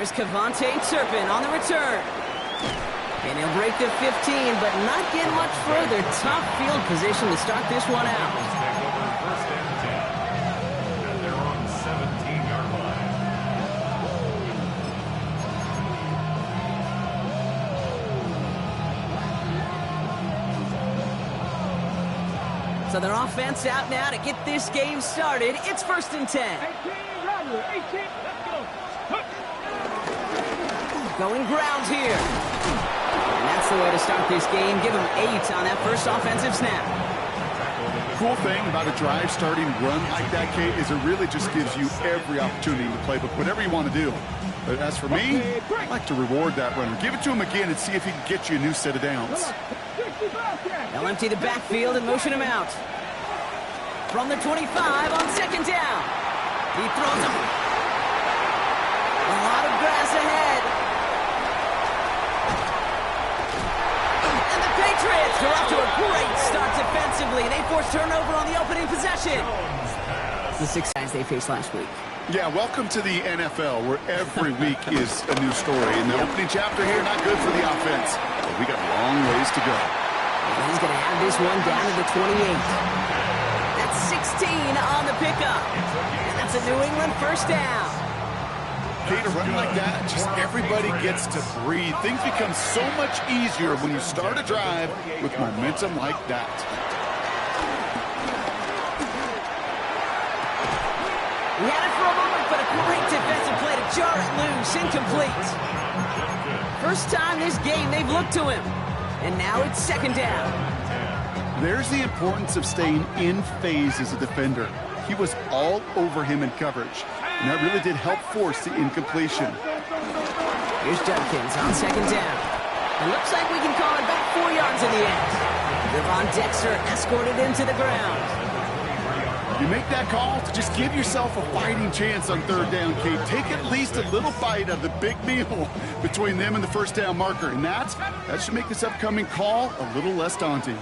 Here's Kevontae Turpin on the return. And he'll break the 15, but not get much further. Tough field position to start this one out. Take over first and 10. And they're on the 17-yard line. So their offense out now to get this game started. It's first and 10. 18, Rattler, 18, let's go. Going ground here. And that's the way to start this game. Give them 8 on that first offensive snap. Cool thing about a drive starting run like that, Kate, is it really just gives you every opportunity in the playbook, whatever you want to do. But as for me, I like to reward that runner. Give it to him again and see if he can get you a new set of downs. They'll empty the backfield and motion him out. From the 25 on second down. He throws him. A lot of grass ahead. And the Patriots are off to a great start defensively. They force turnover on the opening possession. The 6 guys they faced last week. Yeah, welcome to the NFL, where every week is a new story. And the opening chapter here, not good for the offense. But we got a long ways to go. And he's going to have this one down to the 28. That's 16 on the pickup. And that's a New England first down. Kate, a run like that, just everybody gets to breathe. Things become so much easier when you start a drive with momentum like that. He had it for a moment, but a great defensive play to jar it loose. Incomplete. First time this game they've looked to him. And now it's second down. There's the importance of staying in phase as a defender. He was all over him in coverage, and that really did help force the incompletion. Here's Judkins on second down. It looks like we can call it back 4 yards in the end. Devon Dexter escorted him to the ground. You make that call to just give yourself a fighting chance on third down, Kate. Take at least a little bite of the big meal between them and the first down marker, and that should make this upcoming call a little less daunting.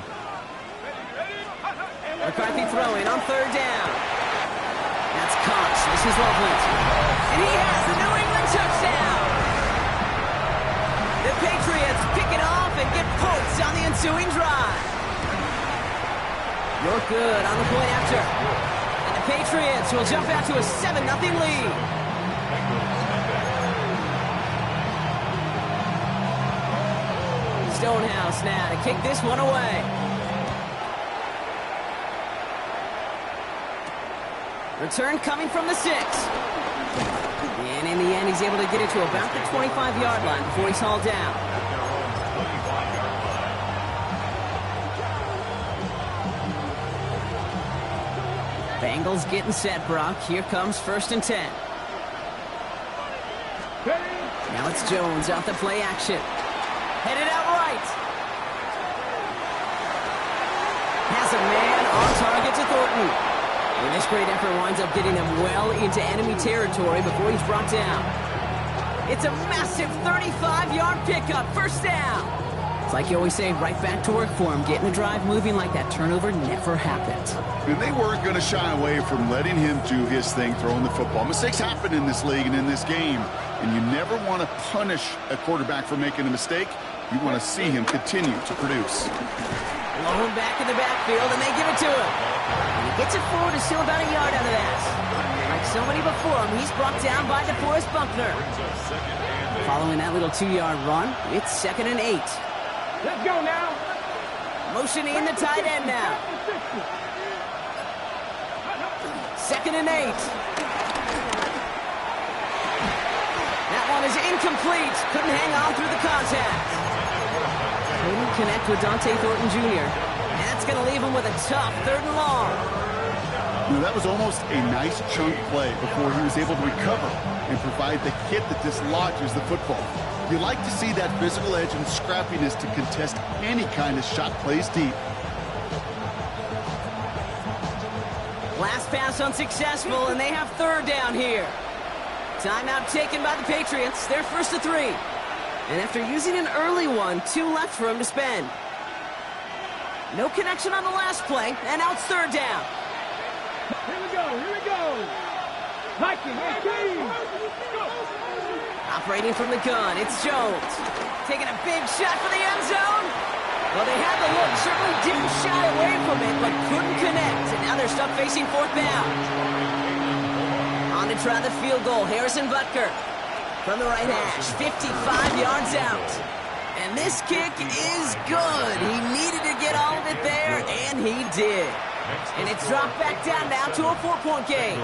McCarthy throwing on third down. That's Cox. This is Loveland. And he has the New England touchdown. The Patriots pick it off and get points on the ensuing drive. You're good on the point after. And the Patriots will jump out to a 7-0 lead. Stonehouse now to kick this one away. Return coming from the 6. And in the end, he's able to get it to about the 25-yard line before he's hauled down. Bengals getting set, Brock. Here comes first and 10. Now it's Jones out the play action. Headed out right. Has a man on target to Thornton. And this great effort winds up getting him well into enemy territory before he's brought down. It's a massive 35-yard pickup, first down. It's like you always say, right back to work for him, getting the drive moving like that turnover never happened. And they weren't going to shy away from letting him do his thing, throwing the football. Mistakes happen in this league and in this game, and you never want to punish a quarterback for making a mistake. You want to see him continue to produce. Low back in the backfield, and they give it to him. And he gets it forward to still about a yard out of that. Like so many before him, he's brought down by DeForest Buckner. Following that little 2-yard run, it's 2nd and 8. Let's go now. Motioning in the tight end now. 2nd and 8. That one is incomplete. Couldn't hang on through the contact. Couldn't connect with Dante Thornton Jr. And that's going to leave him with a tough 3rd and long. You know, that was almost a nice chunk play before he was able to recover and provide the hit that dislodges the football. You like to see that physical edge and scrappiness to contest any kind of shot plays deep. Last pass unsuccessful, and they have 3rd down here. Timeout taken by the Patriots. They're 1st to 3. And after using an early one, 2 left for him to spend. No connection on the last play, and now it's 3rd down. Here we go. Vikings, 18. Operating from the gun, it's Jones. Taking a big shot for the end zone. Well, they had the look, certainly didn't shy away from it, but couldn't connect. And now they're stuck facing fourth down. On to try the field goal, Harrison Butker. From the right hash, 55 yards out. And this kick is good. He needed to get all of it there, and he did. And it's dropped back down now to a 4-point game.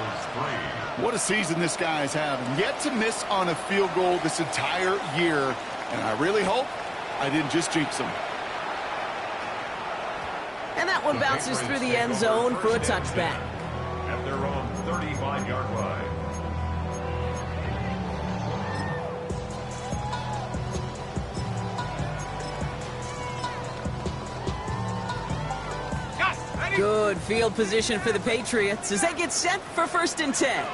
What a season this guy is having. Yet to miss on a field goal this entire year. And I really hope I didn't just jinx him. And that one bounces through the end zone for a touchback. At their own 35-yard line. Good field position for the Patriots as they get set for 1st and 10.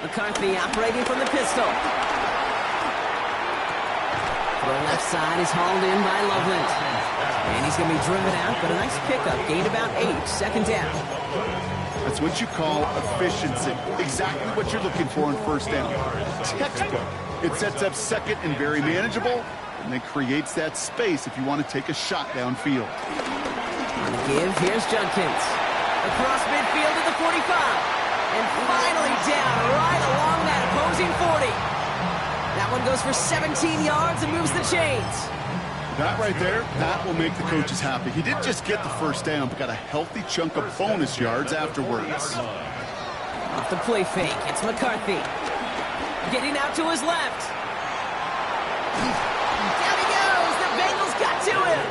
McCarthy operating from the pistol. The left side is hauled in by Loveland. And he's going to be driven out, but a nice pickup. Gained about 8, 2nd down. That's what you call efficiency. Exactly what you're looking for on 1st down. Textbook. It sets up 2nd and very manageable, and then creates that space if you want to take a shot downfield. On the give, here's Judkins. Across midfield to the 45. And finally down right along that opposing 40. That one goes for 17 yards and moves the chains. That right there, that will make the coaches happy. He didn't just get the 1st down, but got a healthy chunk of bonus yards afterwards. Off the play fake, it's McCarthy. Getting out to his left. Down he goes. The Bengals got to him.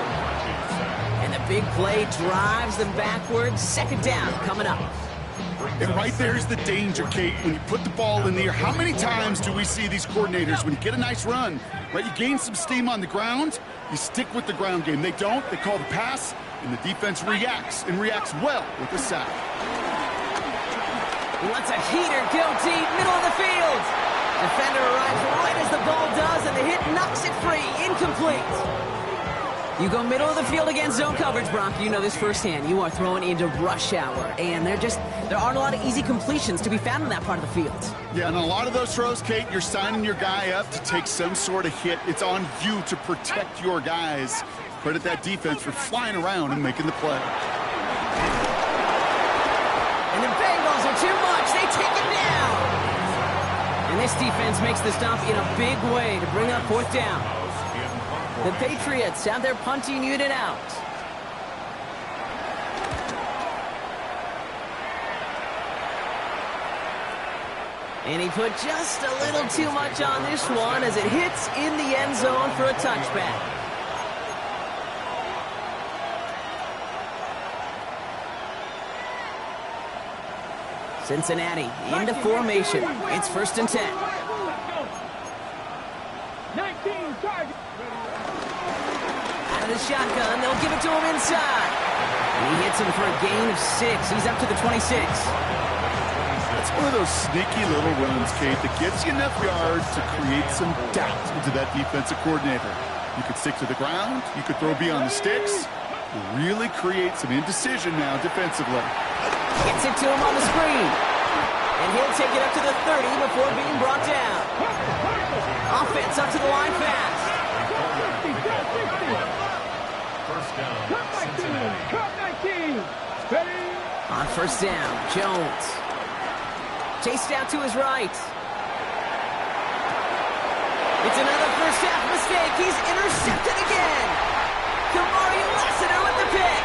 And the big play drives them backwards. 2nd down coming up. And right there's the danger, Kate. When you put the ball in the air, how many times do we see these coordinators, when you get a nice run, right, you gain some steam on the ground, you stick with the ground game. They don't. They call the pass, and the defense reacts, and reacts well with the sack. He lets a heater go deep, middle of the field. Defender arrives right as the ball does, and the hit knocks it free. Incomplete. You go middle of the field against zone coverage, Brock. You know this firsthand. You are throwing into rush hour, and there aren't a lot of easy completions to be found in that part of the field. Yeah, and a lot of those throws, Kate, you're signing your guy up to take some sort of hit. It's on you to protect your guys. Credit that defense for flying around and making the play. And the Bengals are too much. They take him down. And this defense makes the stop in a big way to bring up 4th down. The Patriots have their punting unit out. And he put just a little too much on this one as it hits in the end zone for a touchback. Cincinnati into formation. It's 1st and 10. 19 targets. Out of the shotgun, they'll give it to him inside. And he hits him for a gain of 6. He's up to the 26. It's one of those sneaky little runs, Kate, that gets you enough yards to create some doubt into that defensive coordinator. You could stick to the ground. You could throw beyond the sticks. Really create some indecision now defensively. Gets it to him on the screen. And he'll take it up to the 30 before being brought down. Offense up to the line fast. First down, Cut 19. Cincinnati. Cut 19. Ready? On 1st down, Jones. Chased out to his right. It's another first half mistake. He's intercepted again. Kamari Lassiter with the pick.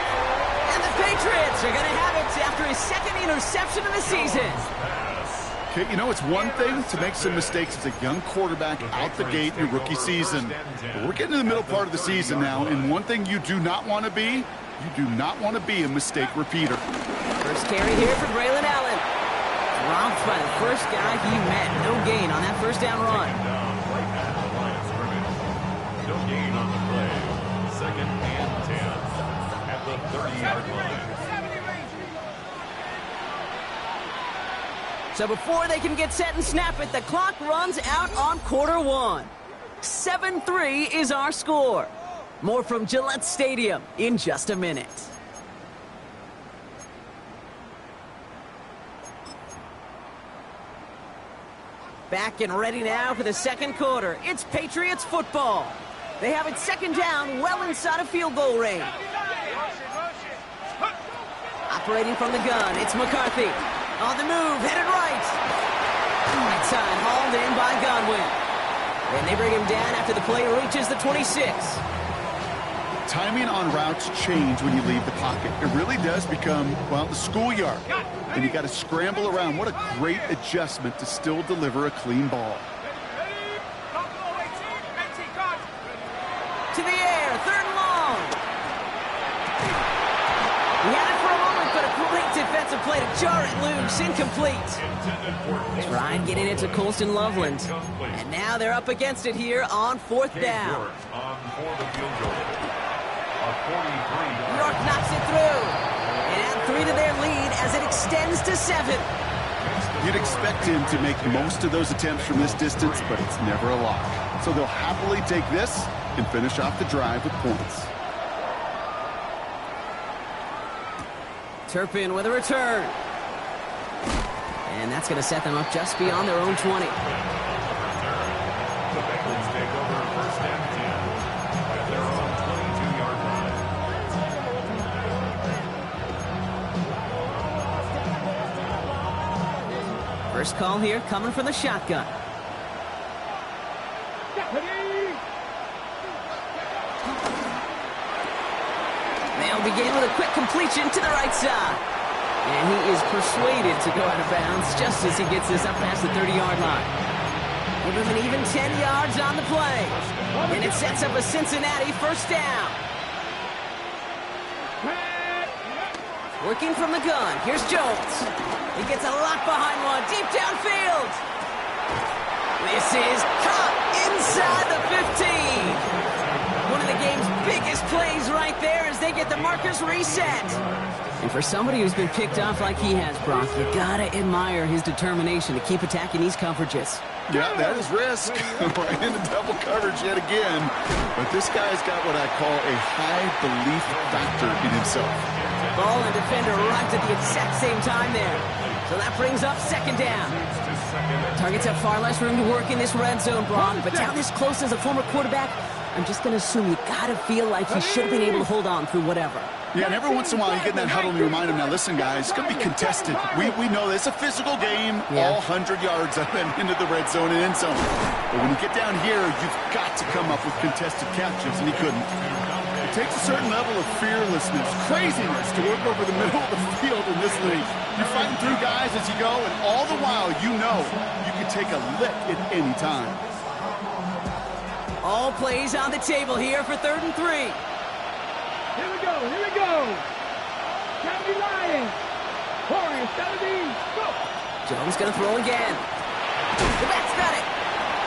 And the Patriots are going to have it after his 2nd interception of the season. Okay, you know, it's one thing to make some mistakes as a young quarterback out the gate in your rookie season. But we're getting to the middle part of the season now, and one thing you do not want to be, you do not want to be a mistake repeater. First carry here for Braylon Allen. Dropped by the first guy he met. No gain on that 1st down run. Down right at the line of scrimmage. No gain on the play. 2nd and 10 at the 30-yard line. So before they can get set and snap it, the clock runs out on quarter 1. 7-3 is our score. More from Gillette Stadium in just a minute. Back and ready now for the second quarter. It's Patriots football. They have it second down, well inside of field goal range. Operating from the gun, it's McCarthy. On the move, headed right. That time hauled in by Godwin. And they bring him down after the play reaches the 26. Timing on routes change when you leave the pocket. It really does become, well, the schoolyard. And you got to scramble around. What a great adjustment to still deliver a clean ball. To the air, third and long. He had it for a moment, but a great defensive play to jar it loose, incomplete. Trying getting it to Colston Loveland. And now they're up against it here on fourth down. New York knocks it through. And add 3 to their lead as it extends to 7. You'd expect him to make most of those attempts from this distance, but it's never a lock. So they'll happily take this and finish off the drive with points. Turpin with a return. And that's going to set them up just beyond their own 20. The Bengals take over first and 10 at their own 22-yard line. First call here coming from the shotgun. They'll begin with a quick completion to the right side. And he is persuaded to go out of bounds just as he gets this up past the 30-yard line. Give him an even 10 yards on the play. And it sets up a Cincinnati first down. Working from the gun. Here's Jones. He gets a lot behind one. Deep downfield. This is caught inside the 15. One of the game's biggest plays right there as they get the markers reset. And for somebody who's been picked off like he has, Brock, you gotta admire his determination to keep attacking these coverages. Yeah, that is risk. Right into double coverage yet again. But this guy's got what I call a high belief factor in himself. Ball and defender arrived at the exact same time there. So that brings up second down. Targets have far less room to work in this red zone, Brock. But down this close as a former quarterback, I'm just going to assume you got to feel like he should have been able to hold on through whatever. Yeah, and every once in a while you get in that huddle and you remind him, now listen, guys, it's going to be contested. We know this. It's a physical game, all 100 yards up and into the red zone and end zone. But when you get down here, you've got to come up with contested catches, and he couldn't. It takes a certain level of fearlessness, craziness to work over the middle of the field in this league. You're fighting through guys as you go, and all the while you know you can take a lick at any time. All plays on the table here for 3rd and 3. Here we go, here we go. County Lions. Corey, go. Jones going to throw again. The back's got it.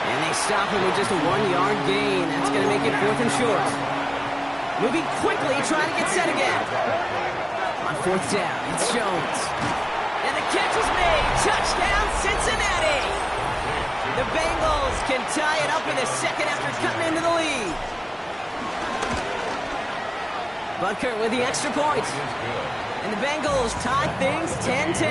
And they stop him with just a 1-yard gain. That's going to make it 4th and short. Moving quickly, trying to get set again. On 4th down, it's Jones. And the catch is made. Touchdown, Cincinnati. The Bengals can tie it up in a second after cutting into the lead. Butker with the extra point. And the Bengals tie things 10-10.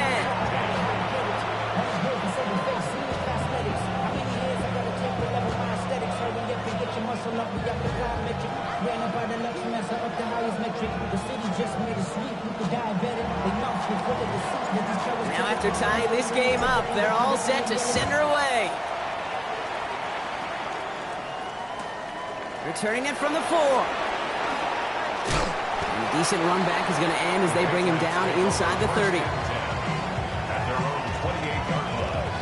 Now after tying this game up, they're all set to send her away. Returning it from the 4. And a decent run back is going to end as they bring him down inside the 30. At their own 28-yard line.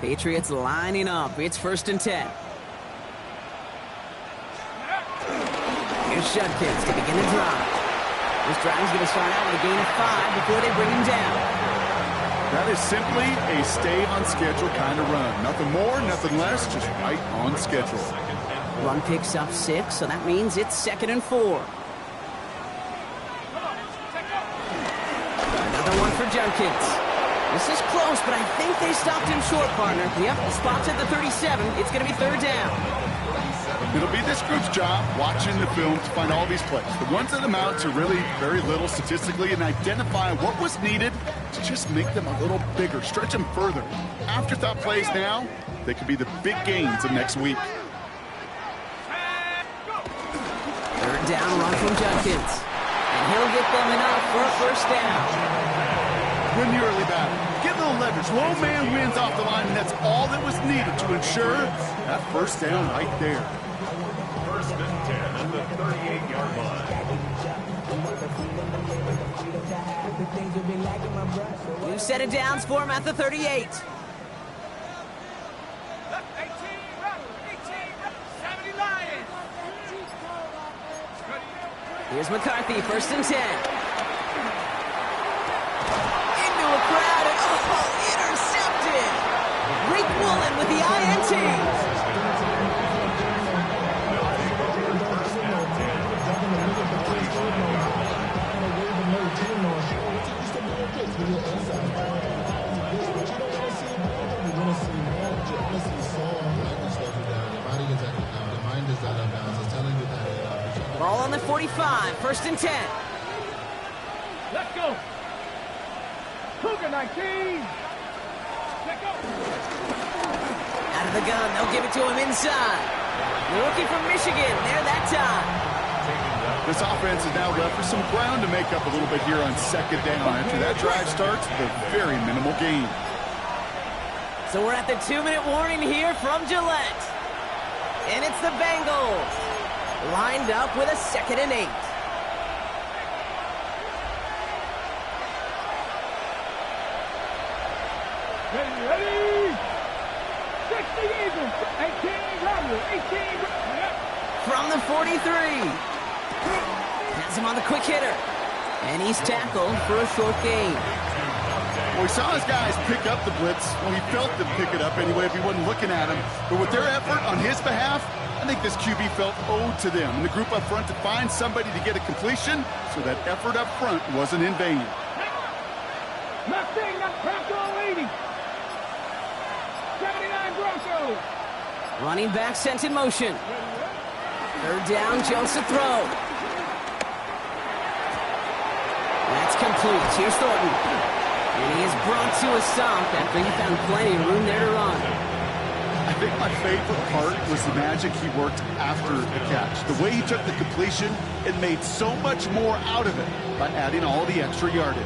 Patriots lining up. It's 1st and 10. Here's Judkins to begin the drive. This drive is going to start out with a gain of 5 before they bring him down. That is simply a stay-on-schedule kind of run. Nothing more, nothing less, just right on schedule. Run picks up 6, so that means it's 2nd and 4. Another one for Judkins. This is close, but I think they stopped him short, partner. Yep, spots at the 37. It's going to be 3rd down. It'll be this group's job watching the film to find all these plays, the ones that amount to really very little statistically, and identify what was needed to just make them a little bigger, stretch them further. Afterthought plays now, they could be the big gains of next week. Third down run from Judkins. And he'll get them enough for a first down. Win the early battle. Get a little leverage. Low man wins off the line, and that's all that was needed to ensure that first down right there. First and 10 at the 38-yard line. New set of downs for him at the 38. 18, 70 Lions. Here's McCarthy, first and 10. Into a crowd and intercepted. Rick Woolen with the INT. Ball on the 45, first and 10. Let's go. Cougar 19. Let's go. Out of the gun, they'll give it to him inside. The rookie from Michigan, there that time. This offense is now left for some ground to make up a little bit here on second down. After that drive starts, the very minimal gain. So we're at the 2-minute warning here from Gillette. And it's the Bengals. Lined up with a 2nd and 8. Ready. 60 Eagles. 18 Rebels. 18. From the 43. Has him on the quick hitter. And he's tackled for a short gain. Well, we saw his guys pick up the blitz. Well, he felt them pick it up anyway if he wasn't looking at him. But with their effort on his behalf, I think this QB felt owed to them and the group up front to find somebody to get a completion, so that effort up front wasn't in vain. Mustang, not Bronco 80. 79 Broncos. Running back sent in motion. Third down, Jones to throw. That's complete. Here's Thornton. And he is brought to a stop after he found plenty of room there to run. I think my favorite part was the magic he worked after the catch. The way he took the completion and made so much more out of it by adding all the extra yardage.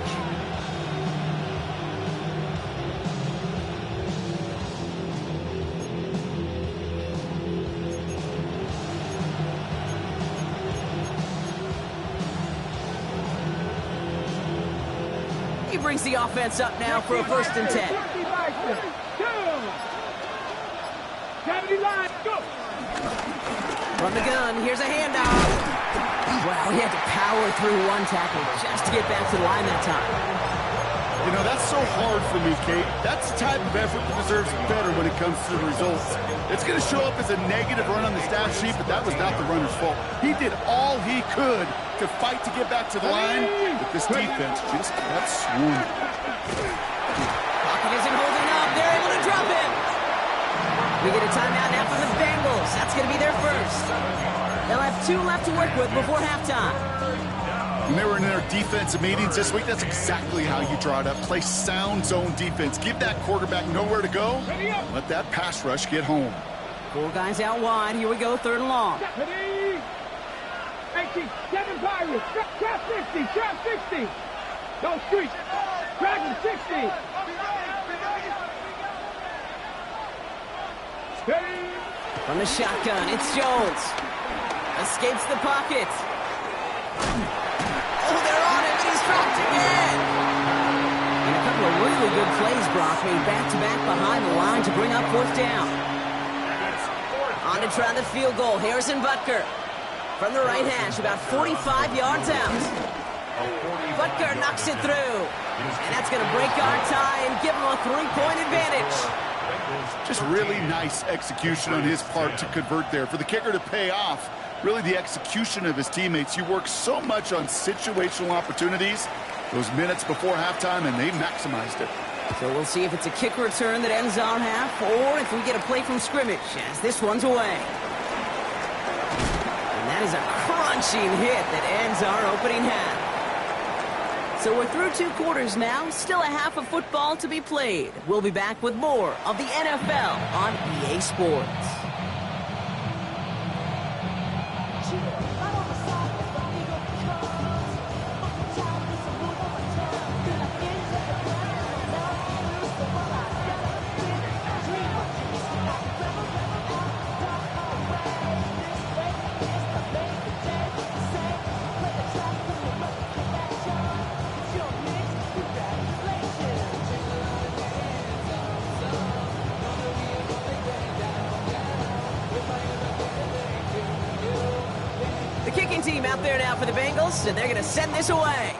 He brings the offense up now for a first and 10. 70 Lions, go! From the gun, here's a handoff. Wow, he had to power through one tackle just to get back to the line that time. You know, that's so hard for me, Kate. That's the type of effort that deserves better when it comes to the results. It's going to show up as a negative run on the stat sheet, but that was not the runner's fault. He did all he could to fight to get back to the line, but this defense just kept swarming. Pocket isn't holding up. They're able to drop him. We get a timeout now from the Bengals. That's going to be their first. They'll have 2 left to work with before halftime. When they were in their defensive meetings this week, that's exactly how you draw it up. Play sound zone defense. Give that quarterback nowhere to go. Let that pass rush get home. 4 guys out wide. Here we go, 3rd and long. 18, 7 Pirates. Trap 60, trap 60. Go street. Dragon 60. Steady. From the shotgun, it's Jones. Escapes the pocket. Oh, they're on him, and he's dropped again. And a couple of really good plays, Brock, made back-to-back behind the line to bring up 4th down. On to try the field goal, Harrison Butker. From the right hash, about 45 yards out. Butker knocks it through. And that's going to break our tie and give him a 3-point advantage. Just really nice execution on his part to convert there. For the kicker to pay off, really the execution of his teammates. He works so much on situational opportunities those minutes before halftime, and they maximized it. So we'll see if it's a kick return that ends on half, or if we get a play from scrimmage, as this one's away. is a crunching hit that ends our opening half. So we're through 2 quarters now, still a half of football to be played. We'll be back with more of the NFL on EA Sports. Team out there now for the Bengals, and they're going to send this away.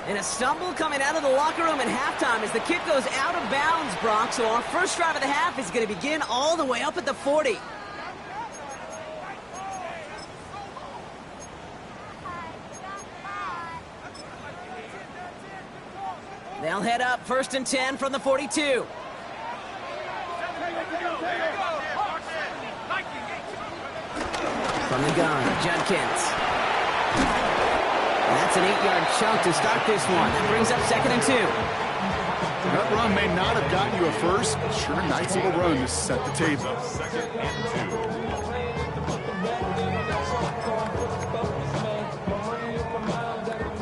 And a stumble coming out of the locker room at halftime as the kick goes out of bounds, Brock. So our first drive of the half is going to begin all the way up at the 40. They'll head up 1st and 10 from the 42. From the gun, Judkins. And that's an 8-yard chunk to start this one. That brings up 2nd and 2. That run may not have gotten you a first, but sure, nice little run to set the table. 2nd and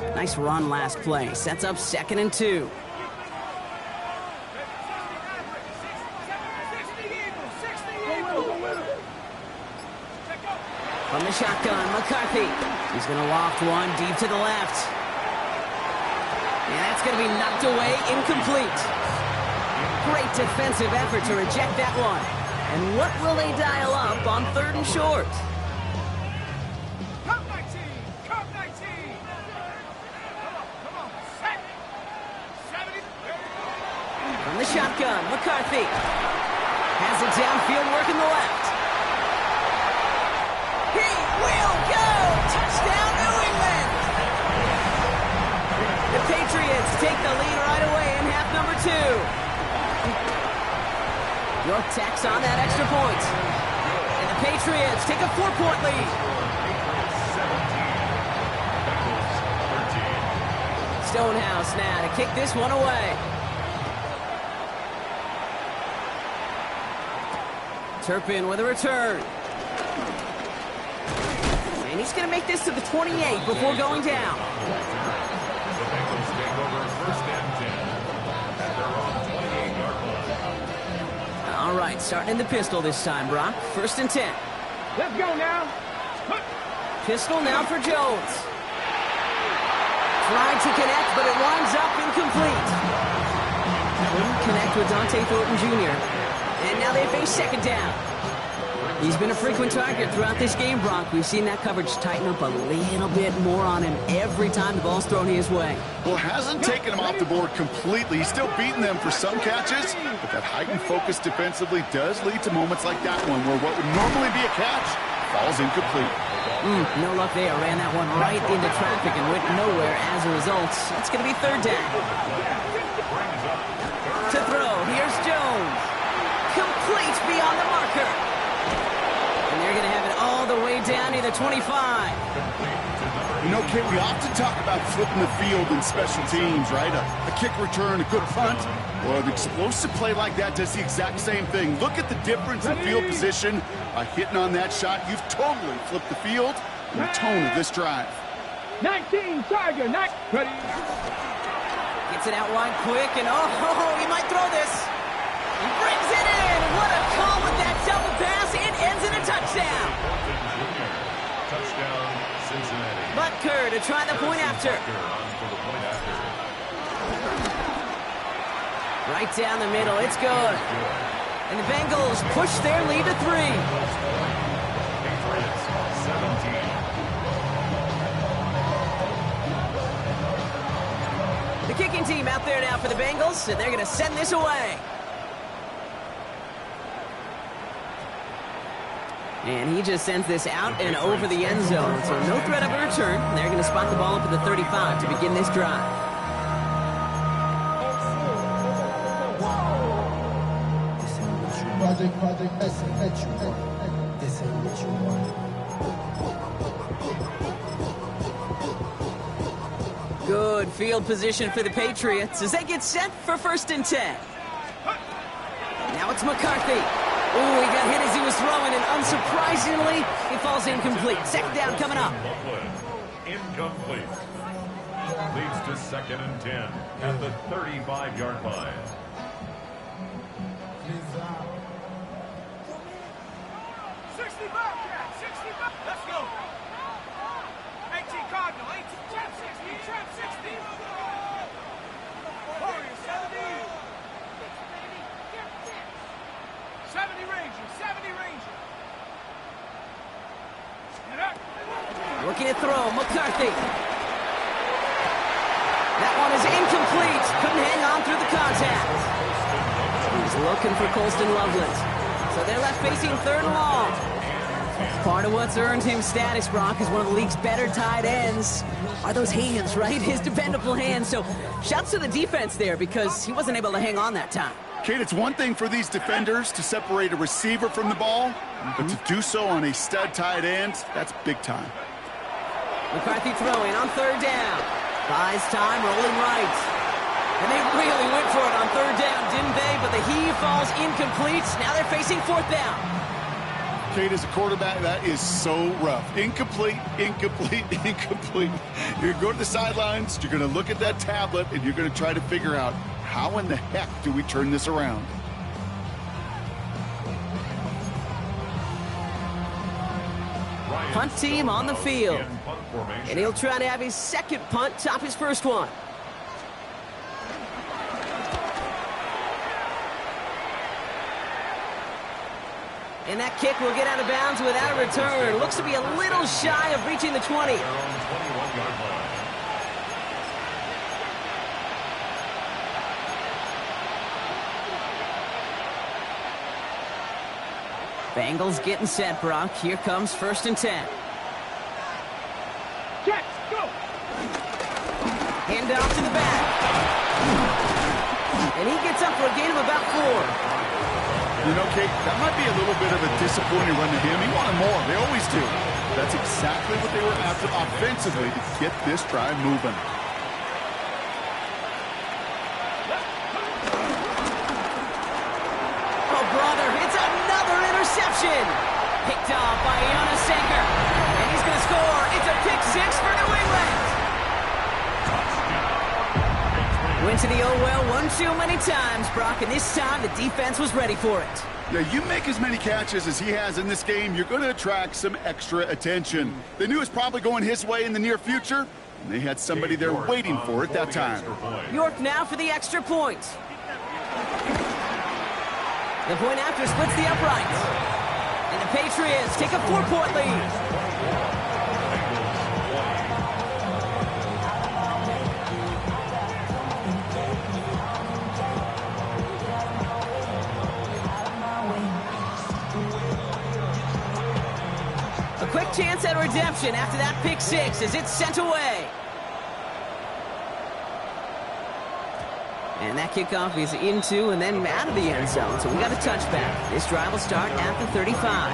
2. Nice run last play. Sets up 2nd and 2. From the shotgun, McCarthy. He's going to loft one deep to the left. And that's going to be knocked away, incomplete. Great defensive effort to reject that one. And what will they dial up on 3rd and short? Come 19! Come 19! Come on, set! 70! From the shotgun, McCarthy. Has it downfield, working the left. He will go! Touchdown, New England! The Patriots take the lead right away in half number 2. York tacks on that extra point. And the Patriots take a 4-point lead. 17. Stonehouse now to kick this one away. Turpin with a return. And he's going to make this to the 28 before going down. The Bengals take over 1st and 10 at their own 28-yard line. All right, starting in the pistol this time, Brock. 1st and 10. Let's go now. Pistol now for Jones. Tried to connect, but it winds up incomplete. Couldn't connect with Dante Thornton Jr. And now they face 2nd down. He's been a frequent target throughout this game, Brock. We've seen that coverage tighten up a little bit more on him every time the ball's thrown his way. Well, hasn't taken him off the board completely. He's still beating them for some catches, but that heightened focus defensively does lead to moments like that one where what would normally be a catch falls incomplete. No luck there. Ran that one right into traffic and went nowhere as a result. It's going to be 3rd down. To throw, here's Jones. Complete beyond the marker. And they're going to have it all the way down to the 25. You know, Kit, we often talk about flipping the field in special teams, right? A kick return, a good punt. Well, an explosive play like that does the exact same thing. Look at the difference in field position. By hitting on that shot, you've totally flipped the field and the tone of this drive. 19, Tiger, ready. Gets it out wide quick, and he might throw this. He brings it in. What a call with that double pass. It ends in a touchdown. Touchdown, Cincinnati. Butker to try the point after. Right down the middle. It's good. And the Bengals push their lead to 3. Patriots, 17. The kicking team out there now for the Bengals, and they're going to send this away. And he just sends this out and over the end zone. So no threat of a return. They're going to spot the ball up at the 35 to begin this drive. Project, this ain't what you want. This ain't what you want. good field position for the Patriots as they get set for 1st and 10. Now it's McCarthy. Ooh, he got hit as he was throwing, and unsurprisingly, he falls incomplete. 2nd down coming up. Incomplete. Leads to 2nd and 10 at the 35-yard line. Let's go. 18 Cardinal, 18, trap 60, trap 60. Warriors, 70. 70 Ranger, 70 Ranger. Get up. Looking to throw, McCarthy. That one is incomplete. Couldn't hang on through the contact. He's looking for Colston Loveland. So they're left facing 3rd and long. Part of what's earned him status, Brock, is one of the league's better tight ends are those hands, right? His dependable hands. So shouts to the defense there because he wasn't able to hang on that time. Kate, it's one thing for these defenders to separate a receiver from the ball, but to do so on a stud tight end, that's big time. McCarthy throwing on 3rd down. Buys time, rolling right. And they really went for it on 3rd down, didn't they? But the heave falls incomplete. Now they're facing 4th down. Kate, as a quarterback, that is so rough. Incomplete, incomplete, incomplete. You're going to go to the sidelines, you're going to look at that tablet, and you're going to try to figure out, how in the heck do we turn this around? Punt team on the field. And he'll try to have his 2nd punt top his 1st one. And that kick will get out of bounds without a return. Looks to be a little shy of reaching the 20. Bengals getting set, Brock. Here comes 1st and 10. Jets, go. Hand off to the back. And he gets up for a gain of about 4. You know, Kate, that might be a little bit of a disappointing run to him. He wanted more. They always do. That's exactly what they were after offensively to get this drive moving. Oh, brother, it's another interception. Picked off by Jonas Sanker. And he's going to score. It's a pick 6 for New England. Went to the oh-well one too many times, Brock, and this time the defense was ready for it. Yeah, you make as many catches as he has in this game, you're going to attract some extra attention. They knew it was probably going his way in the near future, and they had somebody there waiting for it that time. York now for the extra point. The point after splits the uprights. And the Patriots take a 4-point lead. Quick chance at redemption after that pick 6 as it's sent away. And that kickoff is into and then out of the end zone, so we got a touchback. This drive will start at the 35.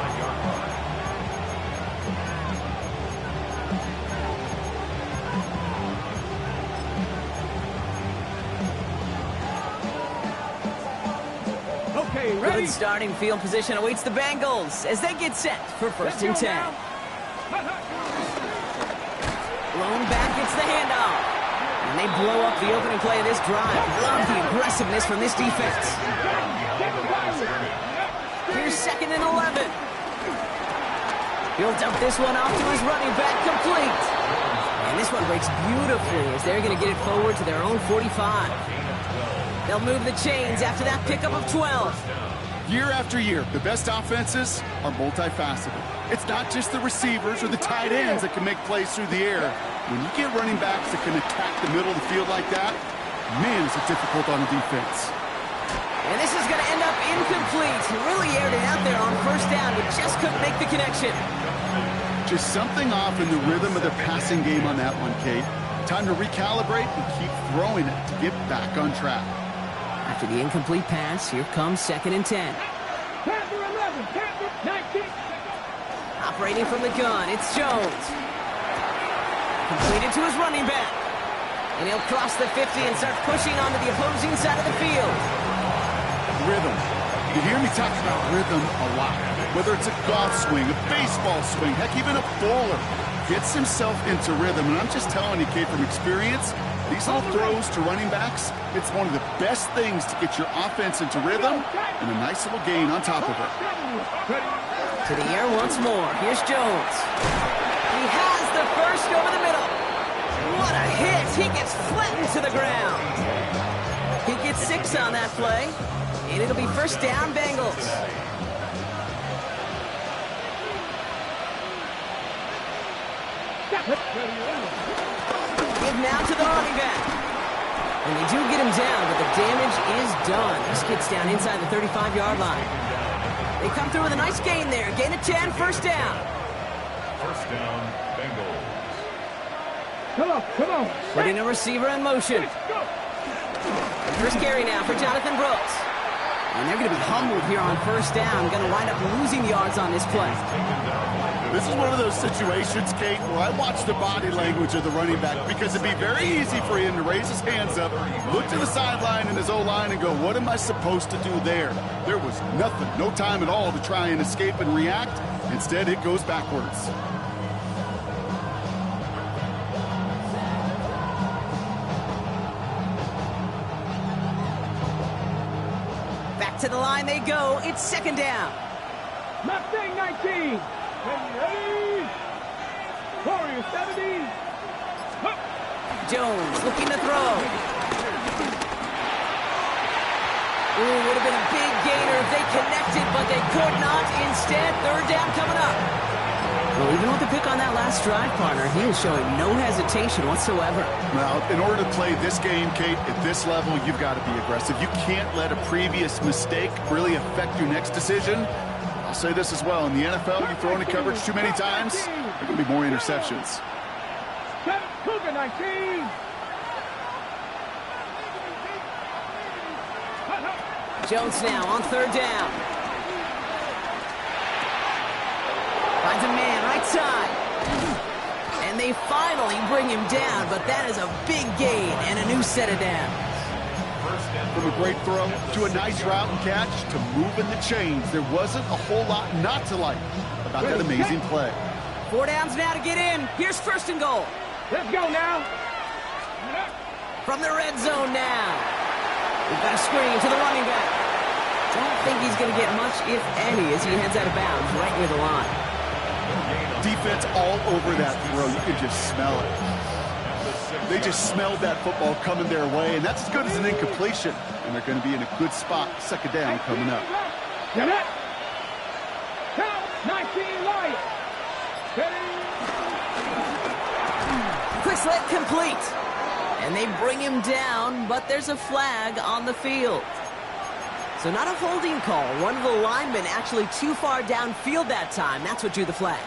Okay, ready? Good starting field position awaits the Bengals as they get set for 1st and 10. Blown back gets the handoff. And they blow up the opening play of this drive. Love the aggressiveness from this defense. Here's 2nd and 11. He'll dump this one off to his running back, complete. And this one breaks beautifully as they're going to get it forward to their own 45. They'll move the chains after that pickup of 12. Year after year, the best offenses are multifaceted. It's not just the receivers or the tight ends that can make plays through the air. When you get running backs that can attack the middle of the field like that, man, is it difficult on the defense. And this is going to end up incomplete. He really aired it out there on 1st down, but just couldn't make the connection. Just something off in the rhythm of their passing game on that one, Kate. Time to recalibrate and keep throwing it to get back on track. After the incomplete pass, here comes 2nd and 10. Panther 11, Panther 19. Operating from the gun, it's Jones. Completed to his running back. And he'll cross the 50 and start pushing onto the opposing side of the field. Rhythm. You hear me talk about rhythm a lot. Whether it's a golf swing, a baseball swing, heck, even a bowler gets himself into rhythm. And I'm just telling you, Kate, from experience, these little throws to running backs, it's one of the best things to get your offense into rhythm and a nice little gain on top of it. To the air once more. Here's Jones. He has the first over the middle. What a hit. He gets flattened to the ground. He gets 6 on that play, and it'll be first down, Bengals. Give now to the running back. And they do get him down, but the damage is done. This kid's down inside the 35-yard line. They come through with a nice gain there. Gain of 10, first down. First down, Bengals. Come on. Putting a receiver in motion. First carry now for Jonathan Brooks. And they're going to be humbled here on first down. Going to wind up losing yards on this play. This is one of those situations, Kate, where I watch the body language of the running back because it'd be very easy for him to raise his hands up, look to the sideline in his O-line and go, what am I supposed to do there? There was nothing, no time at all to try and escape and react. Instead, it goes backwards. Back to the line they go. It's second down. Mustang 19. Ready? Warrior 70. Jones looking to throw. Ooh, would have been a big gainer if they connected, but they could not. Instead, third down coming up. Well, even with the pick on that last drive, partner, he is showing no hesitation whatsoever. Now, in order to play this game, Kate, at this level, you've got to be aggressive. You can't let a previous mistake really affect your next decision. I'll say this as well. In the NFL, you throw into coverage too many times, there are going to be more interceptions. Cougar 19. Jones now on third down. Finds a man right side. And they finally bring him down, but that is a big gain and a new set of downs. From a great throw to a nice route and catch to moving the chains, there wasn't a whole lot not to like about that amazing play. 4 downs now to get in. Here's first and goal. Let's go now. From the red zone now. We've got a screen to the running back. Don't think he's going to get much, if any, as he heads out of bounds right near the line. Defense all over that throw. You can just smell it. They just smelled that football coming their way, and that's as good as an incompletion. And they're going to be in a good spot. Second down coming up. Count 19 Lions. Quick slant complete. And they bring him down, but there's a flag on the field. So not a holding call. One of the linemen actually too far downfield that time. That's what drew the flag.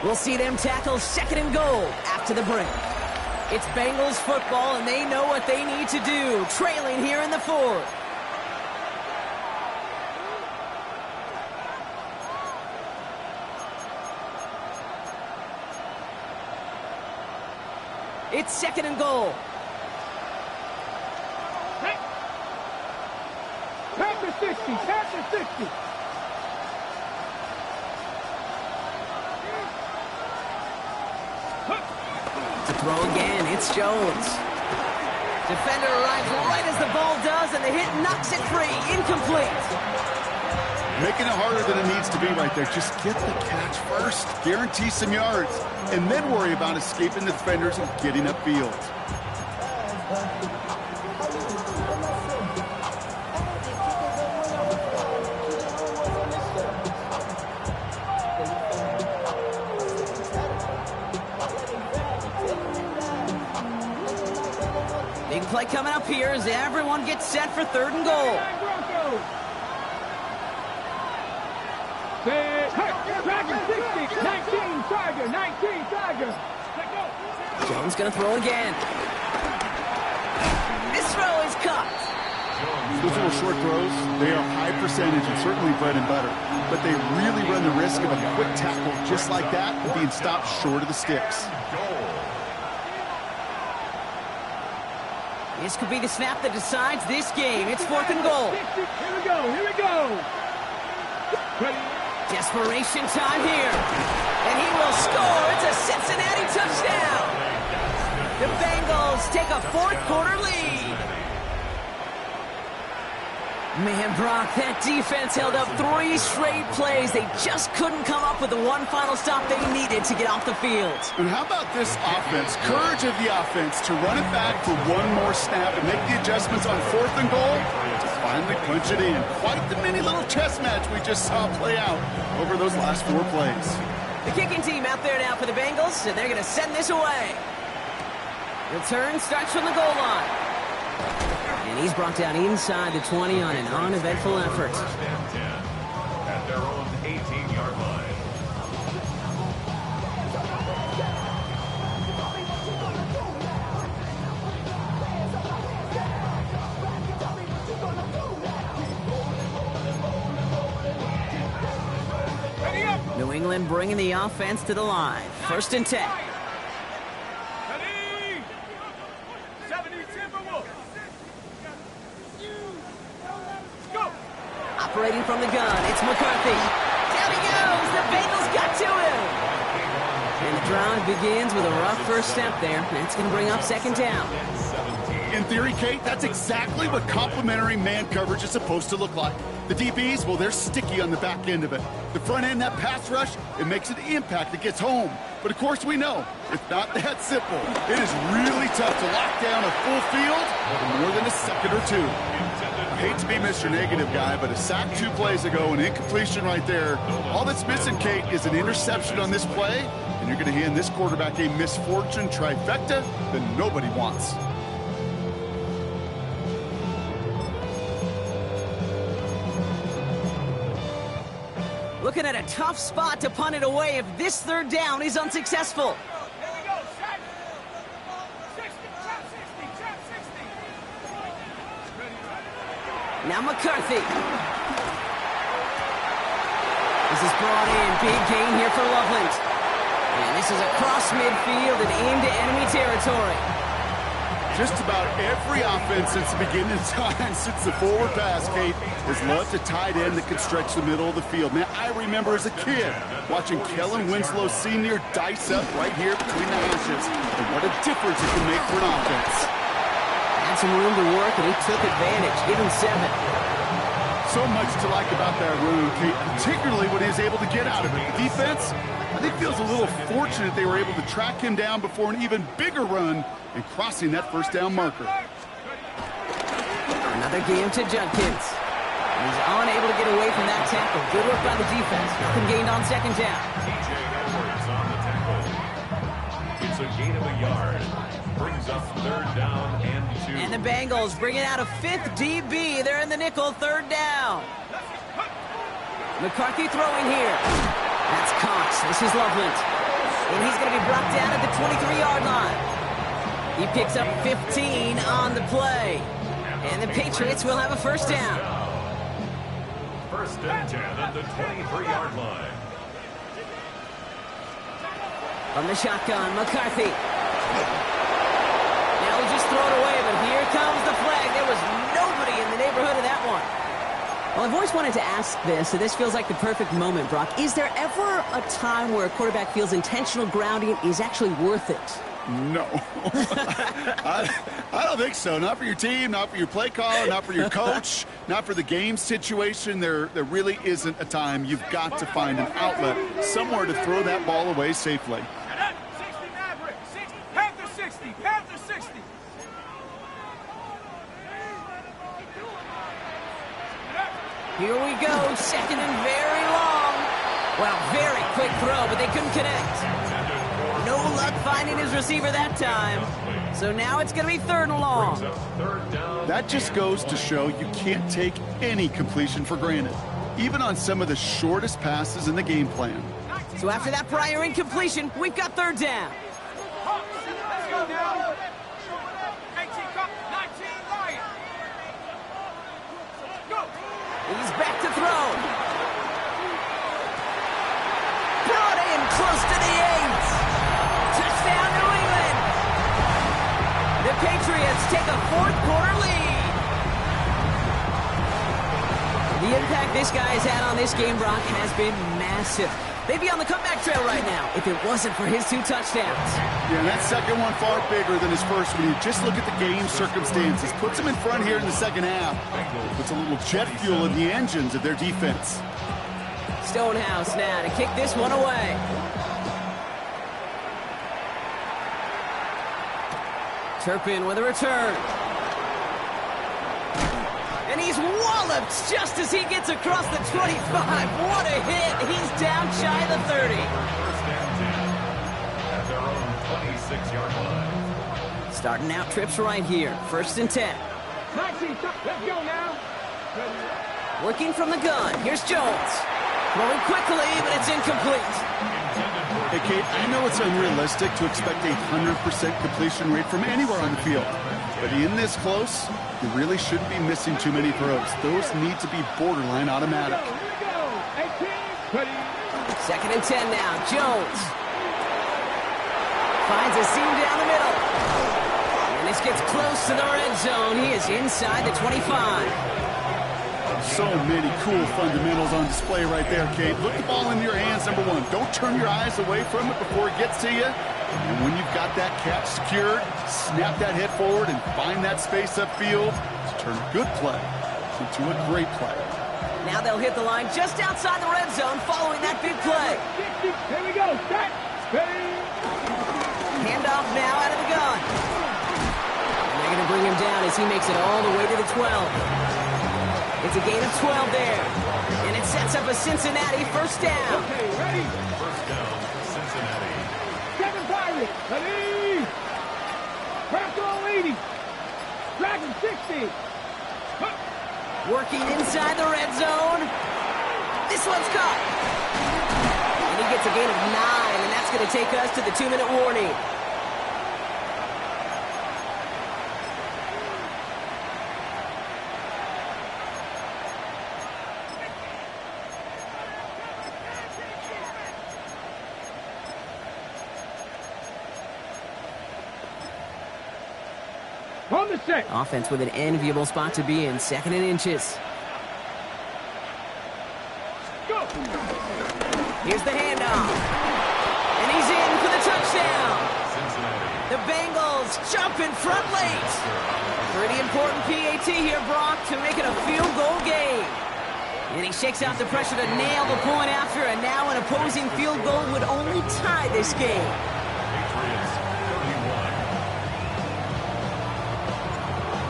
We'll see them tackle second and goal after the break. It's Bengals football, and they know what they need to do, trailing here in the fourth. It's second and goal. Panther 60. Panther 60. To throw again, it's Jones. Defender arrives right as the ball does, and the hit knocks it free. Incomplete. Making it harder than it needs to be right there. Just get the catch first. Guarantee some yards. And then worry about escaping the defenders and getting upfield. Big play coming up here as everyone gets set for third and goal. Tiger 60, 19 Tiger, 19 Tiger. Jones gonna throw again. This throw is caught. Those little short throws, they are high percentage and certainly bread and butter. But they really run the risk of a quick tackle just like that and being stopped short of the sticks. This could be the snap that decides this game. It's 4th and goal. Here we go, here we go. Desperation time here. And he will score. It's a Cincinnati touchdown. The Bengals take a 4th quarter lead. Man, Brock, that defense held up 3 straight plays. They just couldn't come up with the one final stop they needed to get off the field. And how about this offense? Courage of the offense to run it back for one more snap and make the adjustments on 4th and goal to finally punch it in. Quite the mini little chess match we just saw play out over those last 4 plays. The kicking team out there now for the Bengals, and they're going to send this away. Return starts from the goal line. And he's brought down inside the 20 on an uneventful effort. At their own 18-yard line. New England bringing the offense to the line. 1st and 10. Operating from the gun, it's McCarthy. Down he goes. The Bengals got to him. And the drive begins with a rough first step there. That's going to bring up 2nd down. In theory, Kate, that's exactly what complementary man coverage is supposed to look like. The DBs, well, they're sticky on the back end of it. The front end, that pass rush, it makes an impact that gets home. But of course we know, it's not that simple. It is really tough to lock down a full field for more than a second or 2. I hate to be Mr. Negative guy, but a sack 2 plays ago, an incompletion right there. All that's missing, Kate, is an interception on this play, and you're going to hand this quarterback a misfortune trifecta that nobody wants. Looking at a tough spot to punt it away if this 3rd down is unsuccessful. Now McCarthy. This is brought in. Big gain here for Loveland. And this is across midfield and into enemy territory. Just about every offense since the beginning of time, since the forward pass, Kate, has loved a tight end that can stretch the middle of the field. Man, I remember as a kid watching Kellen Winslow Sr. dice up right here between the hashes. And what a difference it can make for an offense. Had some room to work, and he took advantage. Give him 7. So much to like about that room, Kate, particularly when he was able to get out of it. The defense, I think, feels a little fortunate they were able to track him down before an even bigger run and crossing that 1st down marker. Another game to Judkins. He's unable to get away from that tackle. Good work by the defense. Nothing gained on 2nd down. TJ Edwards on the tackle. It's a gain of a yard. Brings up 3rd down and 2. And the Bengals bring it out a 5th DB. They're in the nickel, 3rd down. McCarthy throwing here. That's Cox. This is Loveland. And he's going to be brought down at the 23-yard line. He picks up 15 on the play. And the Patriots will have a 1st down. 1st and 10 at the 23-yard line. From the shotgun, McCarthy. Now he'll just throw it away, but here comes the flag. There was nobody in the neighborhood of that one. Well, I've always wanted to ask this, so this feels like the perfect moment, Brock. Is there ever a time where a quarterback feels intentional grounding is actually worth it? No. I don't think so. Not for your team, not for your play caller, not for your coach, not for the game situation. There really isn't a time. You've got to find an outlet, somewhere to throw that ball away safely. 60 Maverick, 60, Panther 60, Panther 60. Here we go, 2nd and very long. Well, very quick throw, but they couldn't connect. No luck finding his receiver that time. So now it's going to be 3rd and long. That just goes to show you can't take any completion for granted, even on some of the shortest passes in the game plan. So after that prior incompletion, we've got 3rd down. Let's go now. 18, 19, Lion. throw. Brought in close to the 8. Touchdown, New England. The Patriots take a fourth-quarter lead. The impact this guy has had on this game, Brock, has been massive. They'd be on the comeback trail right now if it wasn't for his 2 touchdowns. Yeah, and that second one far bigger than his first when you just look at the game circumstances. Puts him in front here in the second half. Puts a little jet fuel in the engines of their defense. Stonehouse now to kick this one away. Turpin with a return. And he's walloped just as he gets across the 25. What a hit. He's down shy of the 30. First and 10 at their own 26-yard line. Starting out trips right here. 1st and 10. Maxie, let's go now. Working from the gun. Here's Jones. Throwing quickly, but it's incomplete. Hey, Kate, I know it's unrealistic to expect a 100% completion rate from anywhere on the field. But in this close, you really shouldn't be missing too many throws. Those need to be borderline automatic. Here we go. 18, ready. 2nd and 10 now. Jones. Finds a seam down the middle. And this gets close to the red zone. He is inside the 25. So many cool fundamentals on display right there, Kate. Look the ball into your hands, number one. Don't turn your eyes away from it before it gets to you. And when you've got that catch secured, snap that head forward and find that space upfield to turn a good play into a great play. Now they'll hit the line just outside the red zone following that big play. 60, here we go. Set, ready. Handoff now out of the gun. And they're going to bring him down as he makes it all the way to the 12. It's a gain of 12 there. And it sets up a Cincinnati first down. Okay, ready. First down, Cincinnati. 7 Pirates, ready. Crackle 80. Dragon 60. Huh. Working inside the red zone. This one's caught. And he gets a gain of 9, and that's going to take us to the 2-minute warning. On the set. Offense with an enviable spot to be in. 2nd and inches. Go. Here's the handoff. And he's in for the touchdown. Cincinnati. The Bengals jump in front late. Pretty important PAT here, Brock, to make it a field goal game. And he shakes out the pressure to nail the point after, and now an opposing field goal would only tie this game. Patriots 31.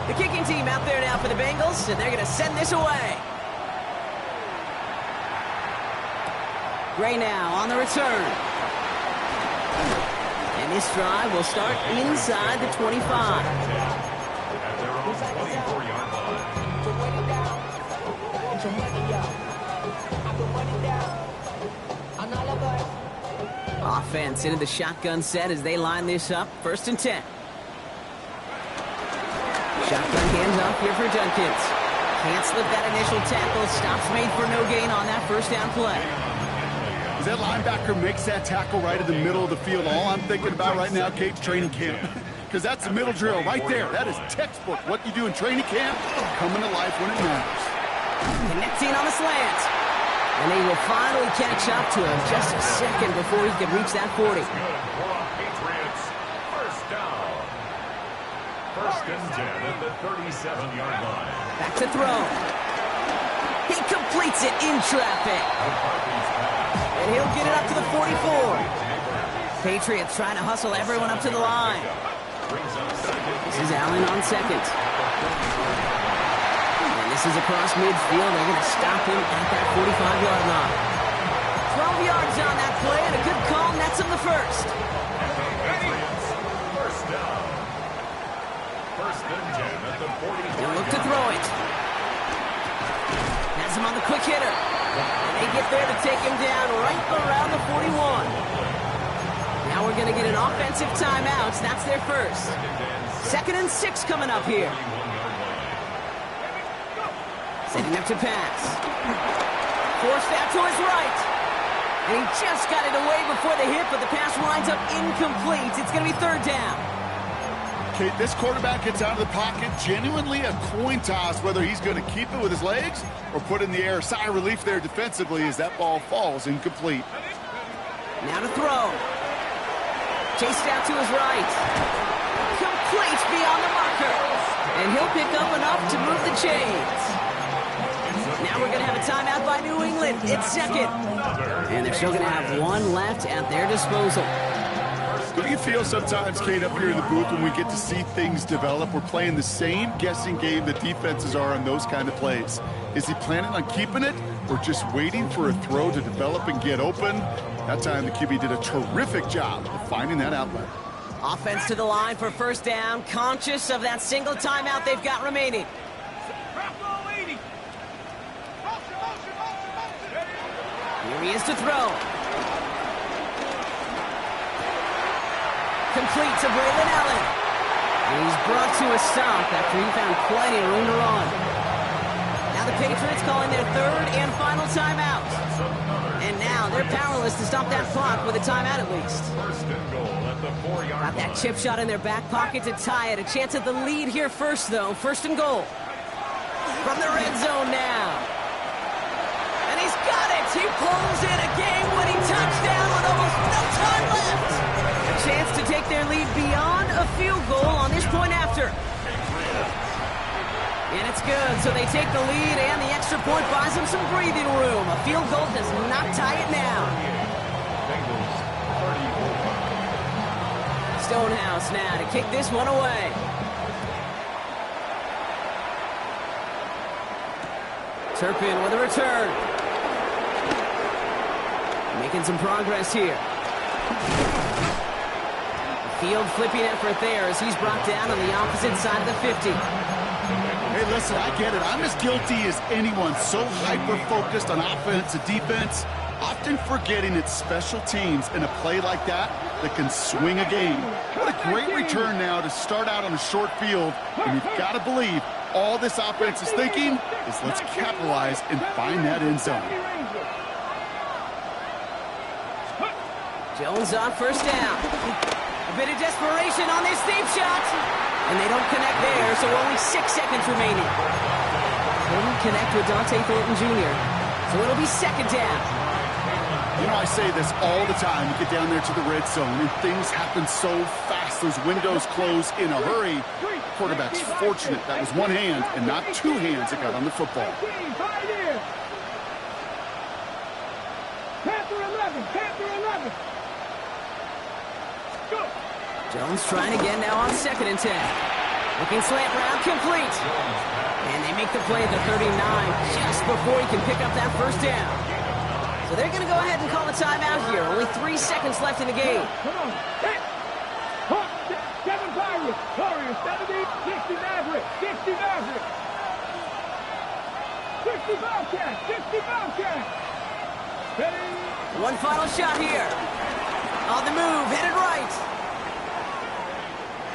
The kicking team out there now for the Bengals, and they're going to send this away. Gray now on the return. And this drive will start inside the 25. At their own 24-yard line. Offense into the shotgun set as they line this up. 1st and 10. Shotgun handoff here for Dunkins. Can't slip that initial tackle. Stops made for no gain on that first down play. As that linebacker makes that tackle right in the middle of the field, all I'm thinking about right now, Kate, training camp. Because that's the middle drill right there. That is textbook. What you do in training camp, coming to life when it matters. Connecting on the slant. And they will finally catch up to him just a second before he can reach that 40. Good for Patriots. First down. 1st and 10 at the 37-yard line. Back to throw. He completes it in traffic. And he'll get it up to the 44. Patriots trying to hustle everyone up to the line. This is Allen on 2nd. And this is across midfield. They're going to stop him at that 45-yard line. 12 yards on that play, and a good call nets him the first. First down. 1st and 10 at the 40. And look to throw it. Has him on the quick hitter. And they get there to take him down right around the 41. Now we're going to get an offensive timeout. That's their first. 2nd and 6 coming up here. Setting up to pass. Forced out to his right. And he just got it away before the hit, but the pass winds up incomplete. It's going to be third down. Okay, this quarterback gets out of the pocket, genuinely a coin toss whether he's going to keep it with his legs or put it in the air. Sigh of relief there defensively as that ball falls incomplete. Now to throw. Chased out to his right. Complete beyond the marker. And he'll pick up enough to move the chains. Now we're going to have a timeout by New England. It's second. And they're still going to have one left at their disposal. Don't you feel sometimes, Kate, up here in the booth when we get to see things develop? We're playing the same guessing game that defenses are on those kind of plays. Is he planning on keeping it or just waiting for a throw to develop and get open? That time the QB did a terrific job of finding that outlet. Offense to the line for first down, conscious of that single timeout they've got remaining. Here he is to throw. Complete to Braylon Allen. And he's brought to a stop after he found plenty of room to run. Now the Patriots calling their third and final timeout. And now they're powerless to stop that clock with a timeout at least. First and goal at the 4-yard Got that chip shot in their back pocket to tie it. A chance at the lead here first, though. First and goal. From the red zone now. And he's got it. He pulls in a game-winning touchdown with almost no time left. A chance to take their lead beyond a field goal on this point after. And it's good, so they take the lead, and the extra point buys them some breathing room. A field goal does not tie it now. Bengals 34. Stonehouse now to kick this one away. Turpin with a return. Making some progress here. Field flipping effort there as he's brought down on the opposite side of the 50. Hey, listen, I get it. I'm as guilty as anyone. So hyper-focused on offense and defense, often forgetting it's special teams in a play like that that can swing a game. What a great return now to start out on a short field. And you've got to believe all this offense is thinking is let's capitalize and find that end zone. Jones on first down. A bit of desperation on this deep shot. And they don't connect there, so only 6 seconds remaining. Couldn't connect with Dante Thornton Jr., so it'll be second down. You know, I say this all the time. You get down there to the red zone, and things happen so fast. Those windows close in a hurry. Quarterback's fortunate that was one hand and not two hands that got on the football. Panther 11, Panther 11. Go. Jones trying again now on 2nd and 10. Looking slant route complete. And they make the play at the 39 just before he can pick up that first down. So they're going to go ahead and call a timeout here. Only 3 seconds left in the game. Come on. Hit. 7 Pirates. Warriors 70, 60 Mavericks. 60 Mavericks. 60 Bobcats. 60 Bobcats. Ready. One final shot here. On the move, headed right.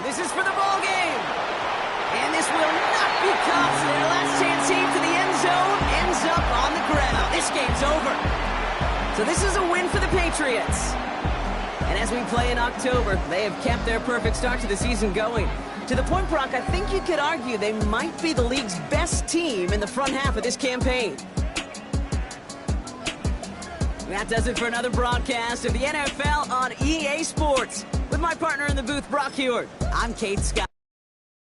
This is for the ball game. And this will not be caught. Their last chance team to the end zone ends up on the ground. This game's over. So this is a win for the Patriots. And as we play in October, they have kept their perfect start to the season going. To the point, Brock, I think you could argue they might be the league's best team in the front half of this campaign. That does it for another broadcast of the NFL on EA Sports. With my partner in the booth, Brock Huard, I'm Kate Scott.